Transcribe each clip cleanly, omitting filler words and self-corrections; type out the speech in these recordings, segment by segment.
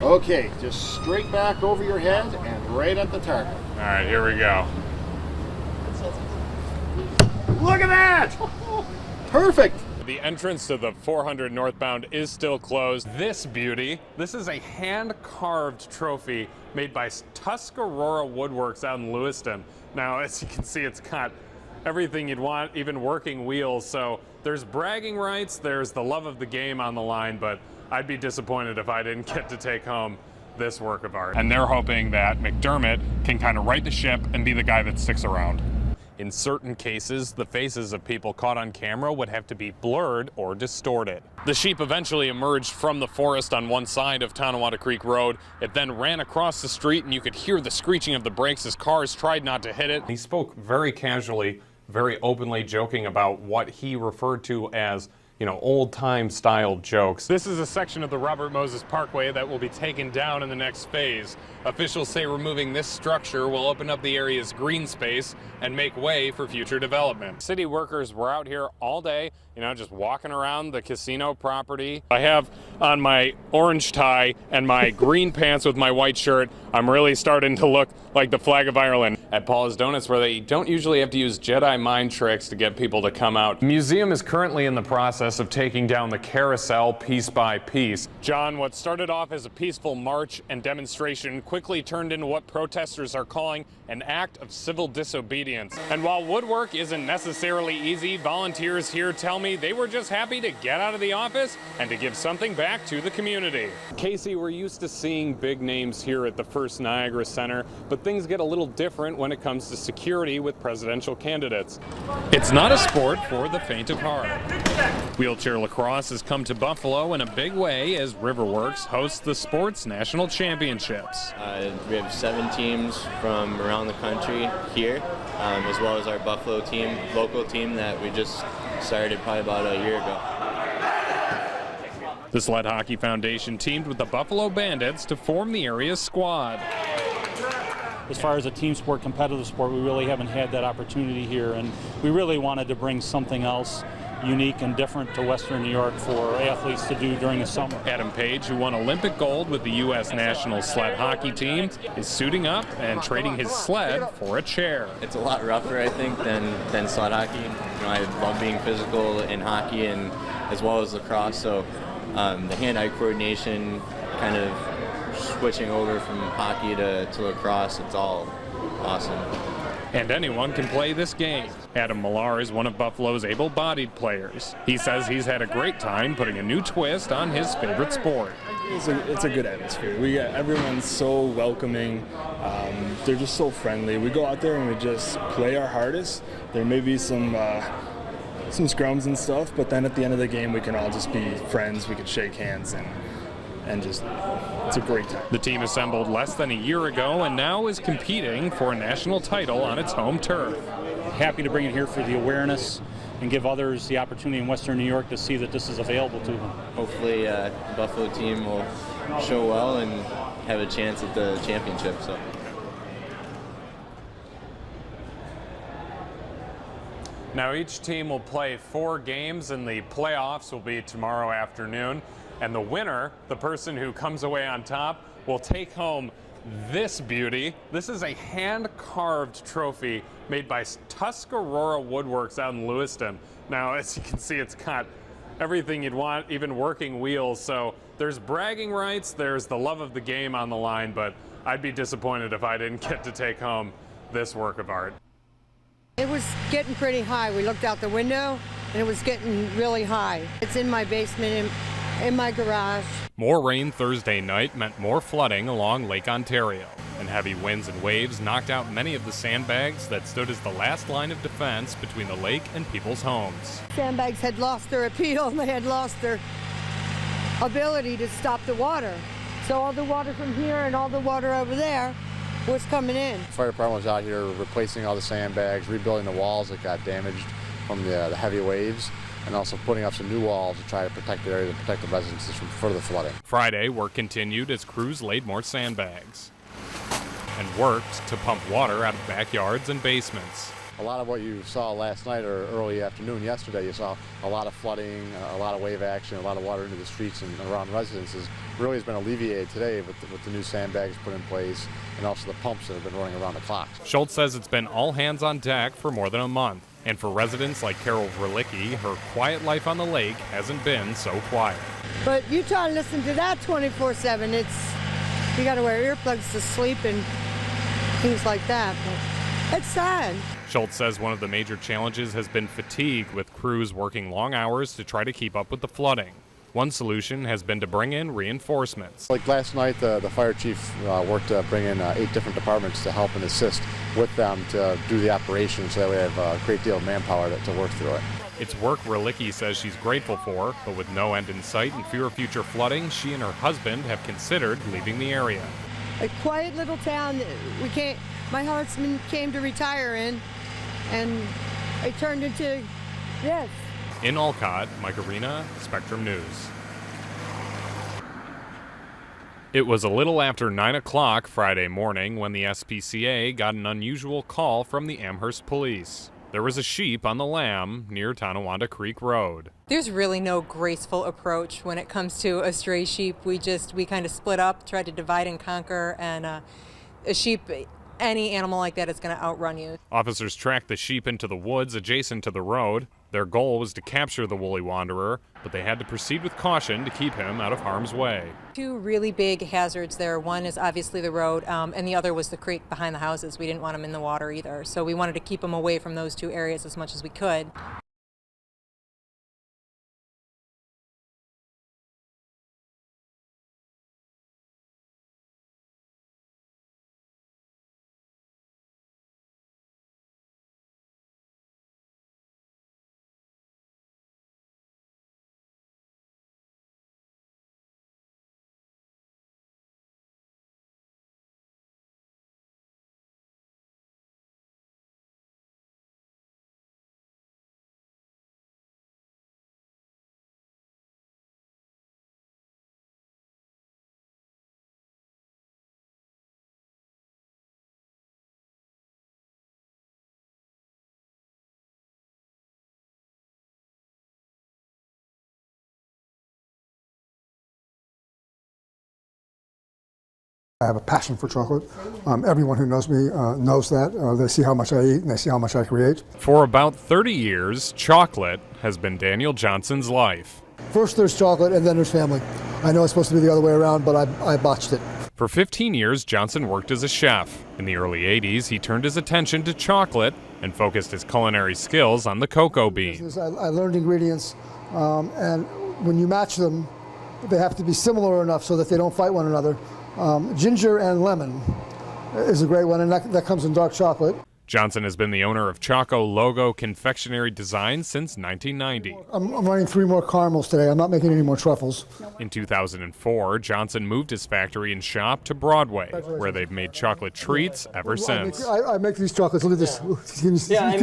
Okay, just straight back over your head and right at the target. All right, here we go. Look at that! Perfect! The entrance to the 400 northbound is still closed. This beauty, this is a hand-carved trophy made by Tuscarora Woodworks out in Lewiston. Now, as you can see, it's got everything you'd want, even working wheels. So there's bragging rights, there's the love of the game on the line, but I'd be disappointed if I didn't get to take home this work of art. And they're hoping that McDermott can kind of right the ship and be the guy that sticks around. In certain cases, the faces of people caught on camera would have to be blurred or distorted. The sheep eventually emerged from the forest on one side of Tonawanda Creek Road. It then ran across the street, and you could hear the screeching of the brakes as cars tried not to hit it. He spoke very casually, very openly, joking about what he referred to as, old-time style jokes. This is a section of the Robert Moses Parkway that will be taken down in the next phase. Officials say removing this structure will open up the area's green space and make way for future development. City workers were out here all day, just walking around the casino property. I have on my orange tie and my green pants with my white shirt. I'm really starting to look like the flag of Ireland. At Paula's Donuts, where they don't usually have to use Jedi mind tricks to get people to come out. The museum is currently in the process of taking down the carousel piece by piece. John, what started off as a peaceful march and demonstration quickly turned into what protesters are calling an act of civil disobedience. And while woodwork isn't necessarily easy, volunteers here tell me they were just happy to get out of the office and to give something back to the community. Casey, we're used to seeing big names here at the First Niagara Center, but things get a little different when it comes to security with presidential candidates. It's not a sport for the faint of heart. Wheelchair lacrosse has come to Buffalo in a big way as Riverworks hosts the sports national championships. We have 7 teams from around the country here, as well as our Buffalo team, local team that we just started probably about a year ago. The Sled Hockey Foundation teamed with the Buffalo Bandits to form the area's squad. As far as a team sport, competitive sport, we really haven't had that opportunity here, and we really wanted to bring something else unique and different to Western New York for athletes to do during the summer. Adam Page, who won Olympic gold with the U.S. national sled hockey team, is suiting up and trading his sled for a chair. It's a lot rougher, I think, than sled hockey. I love being physical in hockey and as well as lacrosse, so the hand-eye coordination, kind of switching over from hockey to lacrosse, it's all awesome. And anyone can play this game. Adam Millar is one of Buffalo's able-bodied players. He says he's had a great time putting a new twist on his favorite sport. It's a good atmosphere. Everyone's so welcoming. They're just so friendly. We go out there and we just play our hardest. There may be some scrums and stuff, but then at the end of the game we can all just be friends. We can shake hands and just, it's a great time. The team assembled less than a year ago and now is competing for a national title on its home turf. Happy to bring it here for the awareness and give others the opportunity in Western New York to see that this is available to them. Hopefully the Buffalo team will show well and have a chance at the championship. So. Now each team will play 4 games and the playoffs will be tomorrow afternoon. And the winner, the person who comes away on top, will take home this beauty. This is a hand-carved trophy made by Tuscarora Woodworks out in Lewiston. Now, as you can see, it's got everything you'd want, even working wheels. So there's bragging rights, there's the love of the game on the line, but I'd be disappointed if I didn't get to take home this work of art. It was getting pretty high. We looked out the window and it was getting really high. It's in my basement, in my garage. More rain Thursday night meant more flooding along Lake Ontario, and heavy winds and waves knocked out many of the sandbags that stood as the last line of defense between the lake and people's homes. Sandbags had lost their appeal and they had lost their ability to stop the water. So all the water from here and all the water over there was coming in. The fire department was out here replacing all the sandbags, rebuilding the walls that got damaged from the heavy waves, and also putting up some new walls to try to protect the area and protect the residences from further flooding. Friday, work continued as crews laid more sandbags and worked to pump water out of backyards and basements. A lot of what you saw last night or early afternoon yesterday, you saw a lot of flooding, a lot of wave action, a lot of water into the streets and around residences. Really has been alleviated today with the new sandbags put in place and also the pumps that have been running around the clock. Schultz says it's been all hands on deck for more than a month. And for residents like Carol Verlicki, her quiet life on the lake hasn't been so quiet. But you try to listen to that 24/7, you got to wear earplugs to sleep and things like that. But it's sad. Schultz says one of the major challenges has been fatigue, with crews working long hours to try to keep up with the flooding. One solution has been to bring in reinforcements. Like last night, the fire chief worked to bring in 8 different departments to help and assist with them to do the operation, so that we have a great deal of manpower to work through it. It's work Verlicki says she's grateful for, but with no end in sight and fear of future flooding, she and her husband have considered leaving the area. A quiet little town that my husband came to retire in, and it turned into this. In Olcott, Mike Arena, Spectrum News. It was a little after 9 o'clock Friday morning when the SPCA got an unusual call from the Amherst Police. There was a sheep on the lamb near Tonawanda Creek Road. There's really no graceful approach when it comes to a stray sheep. We kind of split up, tried to divide and conquer, and a sheep, any animal like that is going to outrun you. Officers tracked the sheep into the woods adjacent to the road. Their goal was to capture the woolly wanderer, but they had to proceed with caution to keep him out of harm's way. 2 really big hazards there. One is obviously the road, and the other was the creek behind the houses. We didn't want them in the water either, so we wanted to keep them away from those 2 areas as much as we could. I have a passion for chocolate. Everyone who knows me knows that. They see how much I eat and they see how much I create. For about 30 years, chocolate has been Daniel Johnson's life. First there's chocolate and then there's family. I know it's supposed to be the other way around, but I botched it. For 15 years, Johnson worked as a chef. In the early 80s, he turned his attention to chocolate and focused his culinary skills on the cocoa bean. I learned ingredients, and when you match them, they have to be similar enough so that they don't fight one another. Ginger and lemon is a great one, and that comes in dark chocolate. Johnson has been the owner of Choco Logo Confectionery Design since 1990. I'm running 3 more caramels today. I'm not making any more truffles. In 2004, Johnson moved his factory and shop to Broadway, where they've made chocolate treats ever since. I make these chocolates. Look at this. Can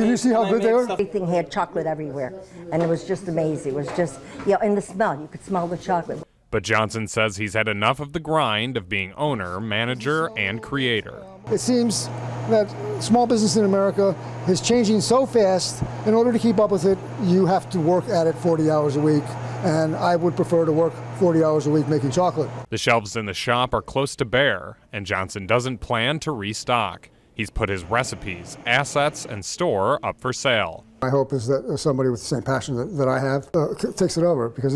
you see how good they are? Everything had chocolate everywhere, and it was just amazing. It was just, and the smell. You could smell the chocolate. But Johnson says he's had enough of the grind of being owner, manager, and creator. It seems that small business in America is changing so fast. In order to keep up with it, you have to work at it 40 hours a week. And I would prefer to work 40 hours a week making chocolate. The shelves in the shop are close to bare, and Johnson doesn't plan to restock. He's put his recipes, assets, and store up for sale. My hope is that somebody with the same passion that I have takes it over, because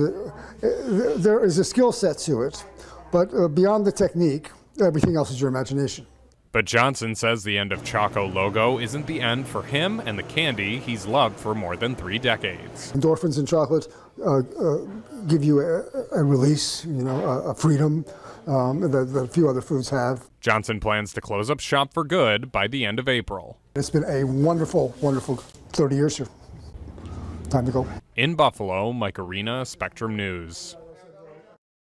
there is a skill set to it, but beyond the technique, everything else is your imagination. But Johnson says the end of Choco Logo isn't the end for him and the candy he's loved for more than 3 decades. Endorphins in chocolate give you a release, a freedom that a few other foods have. Johnson plans to close up shop for good by the end of April. It's been a wonderful, wonderful 30 years here. Time to go. In Buffalo, Mike Arena, Spectrum News.